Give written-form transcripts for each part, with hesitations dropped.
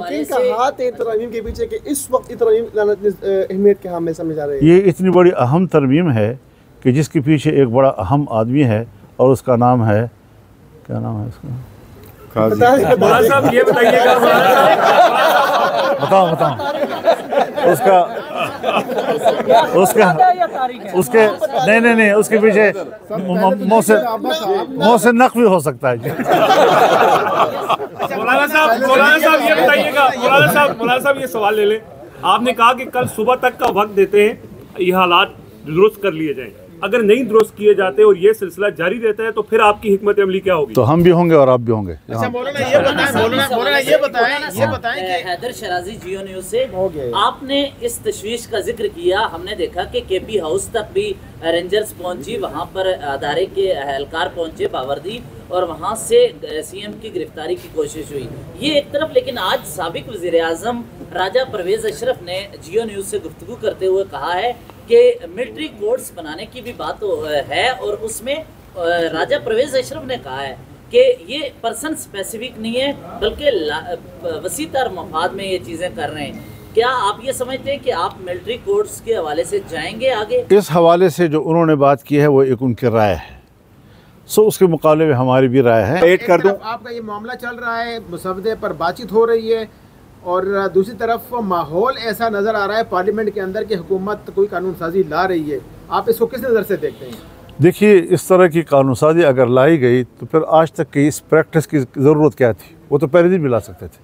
इनका हाथ है तरमीम के पीछे कि इस वक्त अहमियत के हमें समझ आ रही है। ये इतनी बड़ी अहम तरमीम है कि जिसके पीछे एक बड़ा अहम आदमी है और उसका नाम है, क्या नाम है उसका? मौलाना साहब ये बताइएगा, बताओ उसका उसके नहीं उसके पीछे मुँह से नक भी हो सकता है। मौलाना साहब ये बताइएगा, मौलाना साहब ये सवाल ले लें। आपने कहा कि कल सुबह तक का वक्त देते हैं, ये हालात दुरुस्त कर लिए जाएं। अगर नहीं दुरुस्त किए जाते और ये सिलसिला जारी रहता है तो फिर आपकी हिकमत अमली क्या होगी? तो हम भी होंगे और आप भी होंगे। अच्छा मौलाना ये बताएं कि हैदर शराजी जियो न्यूज़ से आपने इस तशवीश का जिक्र किया। हमने देखा कि केपी हाउस तक भी रेंजर्स पहुंची, वहां पर अदारे के एहलकार पहुंचे बावर्दी, और वहां से सीएम की गिरफ्तारी की कोशिश हुई। ये एक तरफ, लेकिन आज साबिक वज़ीर आज़म राजा परवेज़ अशरफ ने जियो न्यूज़ से गुफ्तगू करते हुए कहा है कि मिलिट्री कोर्ट्स बनाने की भी बात है, और उसमें राजा परवेज़ अशरफ ने कहा है कि ये पर्सन स्पेसिफिक नहीं है बल्कि वसीतर मफाद में ये चीज़ें कर रहे हैं। क्या आप ये समझते हैं कि आप मिलिट्री कोर्ट्स के हवाले से जाएंगे आगे? इस हवाले से जो उन्होंने बात की है वो एक उनकी राय है, सो उसके मुकाबले में हमारी भी राय है। एक कर दूं, आपका ये मामला चल रहा है, मुसवदे पर बातचीत हो रही है, और दूसरी तरफ माहौल ऐसा नज़र आ रहा है पार्लियामेंट के अंदर कि हुकूमत कोई कानून साजी ला रही है। आप इसको किस नज़र से देखते हैं? देखिए, इस तरह की कानून साजी अगर लाई गई तो फिर आज तक की इस प्रैक्टिस की ज़रूरत क्या थी? वो तो पहले दिन भी ला सकते थे।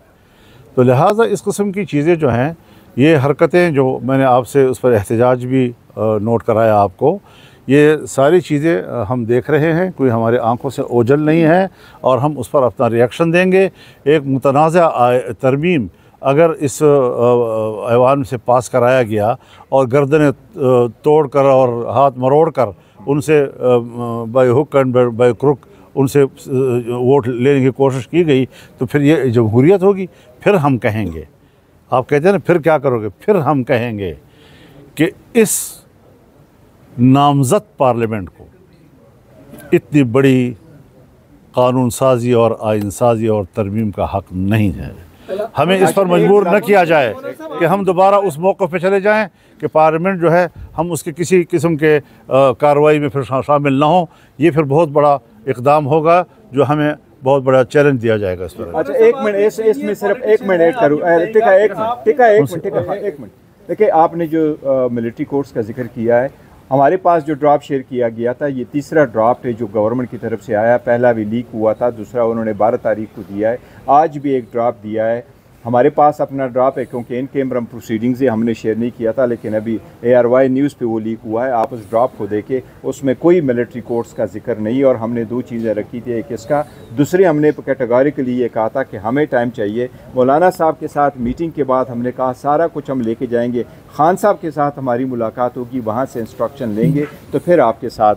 तो लिहाजा इस किस्म की चीज़ें जो हैं, ये हरकतें जो मैंने आपसे उस पर एहतजाज भी नोट कराया आपको, ये सारी चीज़ें हम देख रहे हैं, कोई हमारे आंखों से ओझल नहीं है और हम उस पर अपना रिएक्शन देंगे। एक मुतनाज़ा तरमीम अगर इस ऐवान से पास कराया गया और गर्दनें तोड़ कर और हाथ मरोड़ कर उनसे by hook and by crook उनसे वोट लेने की कोशिश की गई, तो फिर ये जमहूरियत होगी? फिर हम कहेंगे, आप कहते हैं ना फिर क्या करोगे, फिर हम कहेंगे कि इस नामज़द पार्लियामेंट को इतनी बड़ी कानून साजी और आइन साजी और तरमीम का हक़ नहीं है। हमें इस पर मजबूर न किया जाए कि हम दोबारा उस मौक़े पे चले जाएं कि पार्लियामेंट जो है हम उसके किसी किस्म के कार्रवाई में फिर शामिल ना हो। ये फिर बहुत बड़ा इक़दाम होगा जो हमें बहुत बड़ा चैलेंज दिया जाएगा इस पर। अच्छा एक मिनट, इसमें सिर्फ एक मिनट ऐड करूँ। एक मिनट देखिए, आपने जो मिलिट्री कोर्ट्स का जिक्र किया है, हमारे पास जो ड्राफ्ट शेयर किया गया था, ये तीसरा ड्राफ्ट है जो गवर्नमेंट की तरफ से आया। पहला भी लीक हुआ था, दूसरा उन्होंने 12 तारीख को दिया है, आज भी एक ड्राफ्ट दिया है। हमारे पास अपना ड्राफ्ट है क्योंकि इन कैमरा प्रोसीडिंग्स से हमने शेयर नहीं किया था, लेकिन अभी ARY न्यूज़ पे वो लीक हुआ है। आप उस ड्राफ्ट को देखें, उसमें कोई मिलिट्री कोर्ट्स का जिक्र नहीं। और हमने दो चीज़ें रखी थी, एक इसका, दूसरी हमने कैटेगोरिकली ये कहा था कि हमें टाइम चाहिए। मौलाना साहब के साथ मीटिंग के बाद हमने कहा सारा कुछ हम लेके जाएंगे, खान साहब के साथ हमारी मुलाकात होगी, वहाँ से इंस्ट्रक्शन लेंगे, तो फिर आपके साथ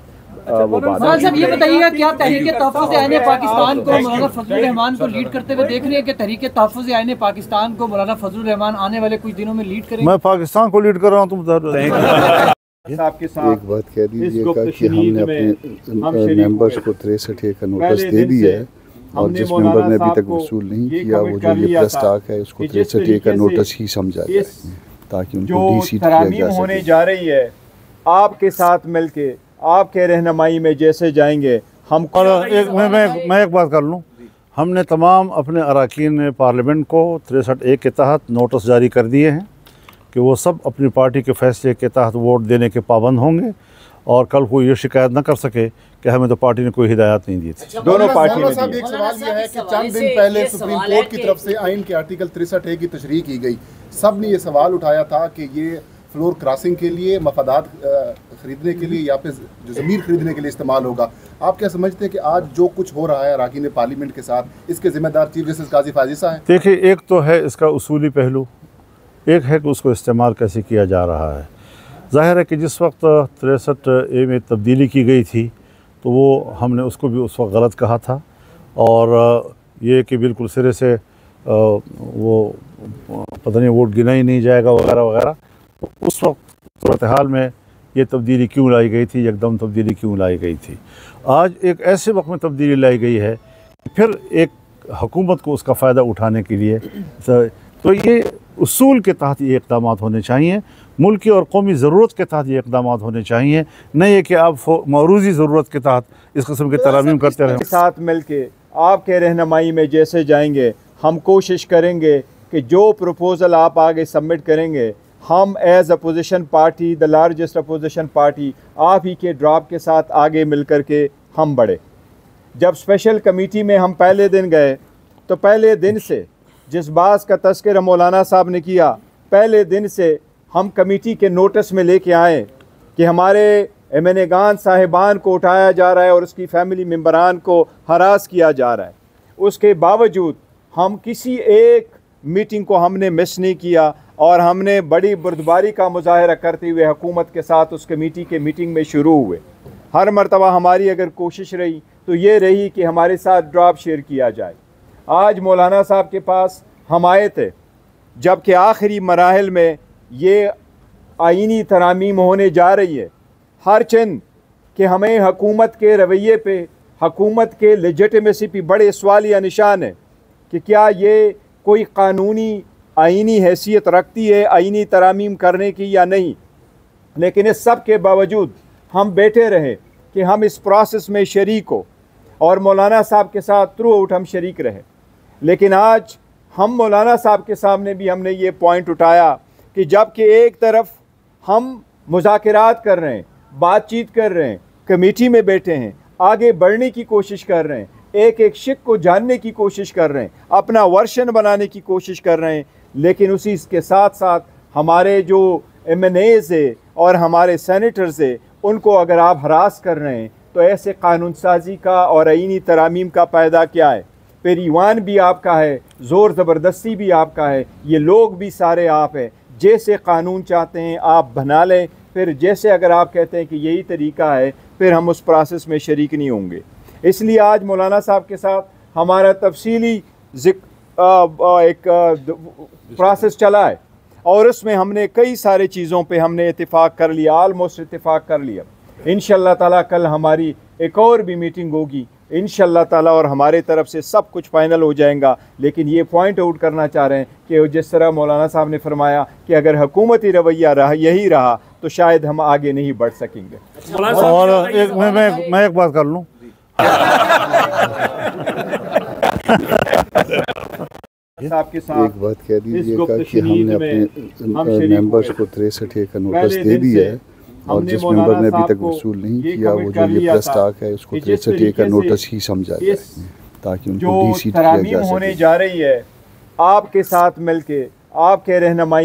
वो बात। साहब ये बताइएगा, क्या तहरीक तहफ़्फ़ुज़ आईन पाकिस्तान को मौलाना फजलुर रहमान को लीड करते हुए देख रहे हैं कि तहरीक तहफ़्फ़ुज़ आईन पाकिस्तान को मौलाना फजलुर रहमान आने वाले कुछ दिनों में लीड करेंगे? मैं पाकिस्तान को लीड कर रहा हूँ, तुम आपके साथ एक बात कह दीजिएगा कि हमने अपने मेंबर्स को 63A का नोटिस दे दिया है, और जिस मेंबर ने अभी तक वसूल नहीं किया, वो जो ये प्रेस टॉक है उसको 63A का नोटिस ही समझा जाए ताकि उनको डीसी तरमीम होने जा रही है, आपके साथ मिलके आपके रहनुमाई में जैसे जाएंगे हम। मैं एक बात कर लूँ, हमने तमाम अपने अरकान पार्लियामेंट को 63A के तहत नोटिस जारी कर दिए हैं कि वो सब अपनी पार्टी के फैसले के तहत वोट देने के पाबंद होंगे, और कल कोई ये शिकायत न कर सके कि हमें तो पार्टी ने कोई हिदायत नहीं दी थी। दोनों पार्टी ने दी। एक सवाल यह है कि चंद दिन पहले सुप्रीम कोर्ट की तरफ से आइन के आर्टिकल 63A की तशरीह की गई। सब ने ये सवाल उठाया था कि ये फ्लोर क्रॉसिंग के लिए, मफादात खरीदने के लिए, या फिर जो ज़मीर खरीदने के लिए इस्तेमाल होगा। आप क्या समझते हैं कि आज जो कुछ हो रहा है अरकान पार्लियामेंट के साथ, इसके ज़िम्मेदार चीफ जस्टिस काजी फाजिसा हैं? देखिए, एक तो है इसका उसूली पहलू, एक है कि उसको इस्तेमाल कैसे किया जा रहा है। ज़ाहिर है कि जिस वक्त 63A में तब्दीली की गई थी तो वो हमने उसको भी उस वक्त गलत कहा था, और ये कि बिल्कुल सिरे से वो पता नहीं वोट गिना ही नहीं जाएगा वगैरह वगैरह। तो उस वक्त सूरत हाल में ये तब्दीली क्यों लाई गई थी, एकदम तब्दीली क्यों लाई गई थी? आज एक ऐसे वक्त में तब्दीली लाई गई है कि फिर एक हुकूमत को उसका फ़ायदा उठाने के लिए तो ये उसूल के तहत ये इक़दाम होने चाहिए, मुल्की और कौमी ज़रूरत के तहत ये इक़दाम होने चाहिए, नहीं है कि आप मौरूज़ी ज़रूरत के तहत इस किस्म के तरामीम करते रहें। साथ मिल के आपके रहनुमाई में जैसे जाएंगे, हम कोशिश करेंगे कि जो प्रपोज़ल आप आगे सबमिट करेंगे, हम as opposition party, the largest opposition party, आप ही के ड्राफ्ट के साथ आगे मिल कर के हम बढ़े। जब स्पेशल कमेटी में हम पहले दिन गए तो पहले दिन से जिस बात का तज़किरा मौलाना साहब ने किया, पहले दिन से हम कमेटी के नोटिस में लेके आए कि हमारे एमएनएगान साहिबान को उठाया जा रहा है और उसकी फ़ैमिली मेम्बरान को हरास किया जा रहा है। उसके बावजूद हम किसी एक मीटिंग को हमने मिस नहीं किया और हमने बड़ी बुर्दबारी का मुजाहरा करते हुए हुकूमत के साथ उस कमेटी के मीटिंग में शुरू हुए। हर मरतबा हमारी अगर कोशिश रही तो ये रही कि हमारे साथ ड्राफ्ट शेयर किया जाए। आज मौलाना साहब के पास हम आए थे जबकि आखिरी मराहल में ये आईनी तरामीम होने जा रही है, हर चंद कि हमें हुकूमत के रवैये पे, हुकूमत के लेजिटिमेसी पे बड़े सवालिया निशान है कि क्या ये कोई कानूनी आईनी हैसियत रखती है आईनी तरामीम करने की या नहीं। लेकिन इस सब के बावजूद हम बैठे रहे कि हम इस प्रोसेस में शरीक हो और मौलाना साहब के साथ थ्रू आउट हम शरीक रहे। लेकिन आज हम मौलाना साहब के सामने भी हमने ये पॉइंट उठाया कि जबकि एक तरफ हम मुज़ाकरात कर रहे हैं, बातचीत कर रहे हैं, कमेटी में बैठे हैं, आगे बढ़ने की कोशिश कर रहे हैं, एक एक शिक को जानने की कोशिश कर रहे हैं, अपना वर्शन बनाने की कोशिश कर रहे हैं, लेकिन उसी के साथ साथ हमारे जो MNAs है और हमारे सेनेटर्स है उनको अगर आप हरास कर रहे हैं तो ऐसे कानून साजी का और आईनी तरामीम का फ़ायदा क्या है। फिर ईवान भी आपका है, ज़ोर ज़बरदस्ती भी आपका है, ये लोग भी सारे आप हैं। जैसे कानून चाहते हैं आप बना लें, फिर जैसे अगर आप कहते हैं कि यही तरीका है फिर हम उस प्रोसेस में शरीक नहीं होंगे। इसलिए आज मौलाना साहब के साथ हमारा तफसीली एक प्रोसेस चला है और उसमें हमने कई सारे चीज़ों पे हमने इत्तेफाक कर लिया, आलमोस्ट इत्तेफाक कर लिया। इंशाअल्लाह ताला कल हमारी एक और भी मीटिंग होगी इंशाअल्लाह ताला और हमारे तरफ से सब कुछ फाइनल हो जाएगा। लेकिन ये पॉइंट आउट करना चाह रहे हैं कि जिस तरह मौलाना साहब ने फरमाया कि अगर हुकूमती रवैया यही रहा तो शायद हम आगे नहीं बढ़ सकेंगे। और मैं एक बात कर लूँ, आपके साथ एक बात कह दीजिएगा कि हमने अपने मेंबर्स को 63A का नोटिस दे दिया है और जिस मेंबर ने अभी तक वसूल नहीं किया वो जो ये प्रेस टॉक है उसको 63A का नोटिस ही समझा जाए ताकि उनको डीसी किया जा सके। होने जा रही है आपके साथ मिलके आपके रहनुमाई